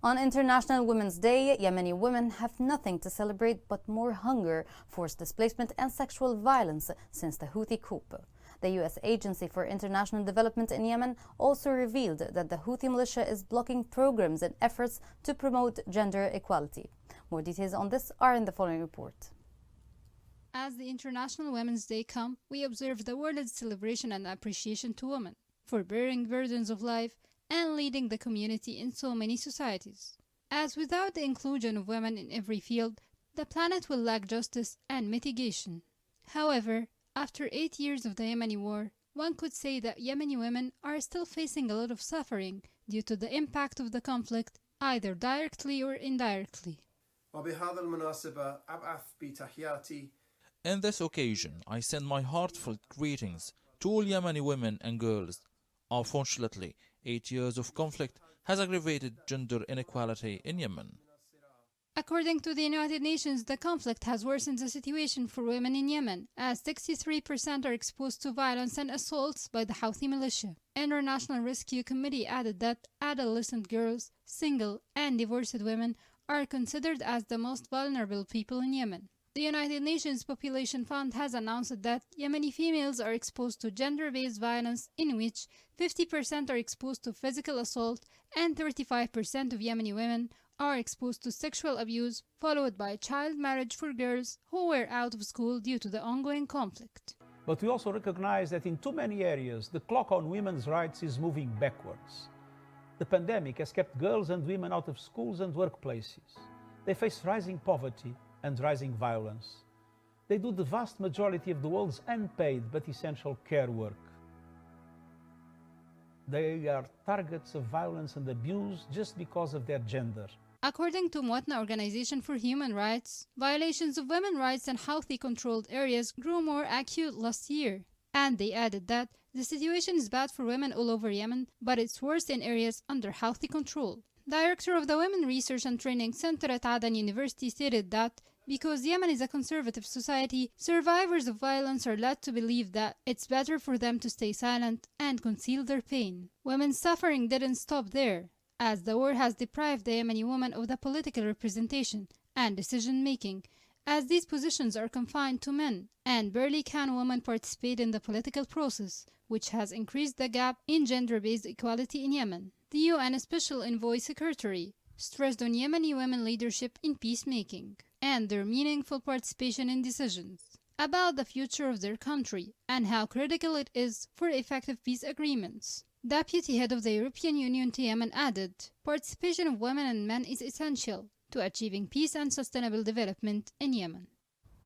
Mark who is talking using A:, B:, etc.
A: On International Women's Day, Yemeni women have nothing to celebrate but more hunger, forced displacement and sexual violence since the Houthi coup. The U.S. Agency for International Development in Yemen also revealed that the Houthi militia is blocking programs and efforts to promote gender equality. More details on this are in the following report.
B: As the International Women's Day comes, we observe the world's celebration and appreciation to women for bearing burdens of life and leading the community in so many societies. As without the inclusion of women in every field, the planet will lack justice and mitigation. However, after 8 years of the Yemeni war, one could say that Yemeni women are still facing a lot of suffering due to the impact of the conflict, either directly or indirectly.
C: In this occasion, I send my heartfelt greetings to all Yemeni women and girls. Unfortunately, 8 years of conflict has aggravated gender inequality in Yemen.
B: According to the United Nations, the conflict has worsened the situation for women in Yemen, as 63% are exposed to violence and assaults by the Houthi militia. International Rescue Committee added that adolescent girls, single and divorced women are considered as the most vulnerable people in Yemen. The United Nations Population Fund has announced that Yemeni females are exposed to gender-based violence, in which 50% are exposed to physical assault and 35% of Yemeni women are exposed to sexual abuse, followed by child marriage for girls who were out of school due to the ongoing conflict.
D: But we also recognize that in too many areas, the clock on women's rights is moving backwards. The pandemic has kept girls and women out of schools and workplaces. They face rising poverty and rising violence. They do the vast majority of the world's unpaid but essential care work. They are targets of violence and abuse just because of their gender.
B: According to Mwatna Organization for Human Rights, violations of women's rights in Houthi-controlled areas grew more acute last year. And they added that the situation is bad for women all over Yemen, but it's worse in areas under Houthi control. Director of the Women Research and Training Center at Adan University stated that because Yemen is a conservative society, survivors of violence are led to believe that it's better for them to stay silent and conceal their pain. Women's suffering didn't stop there, as the war has deprived the Yemeni women of the political representation and decision-making, as these positions are confined to men, and barely can women participate in the political process, which has increased the gap in gender-based equality in Yemen. The UN Special Envoy Secretary stressed on Yemeni women leadership in peacemaking and their meaningful participation in decisions about the future of their country and how critical it is for effective peace agreements. Deputy Head of the European Union to Yemen added, "Participation of women and men is essential to achieving peace and sustainable development in Yemen."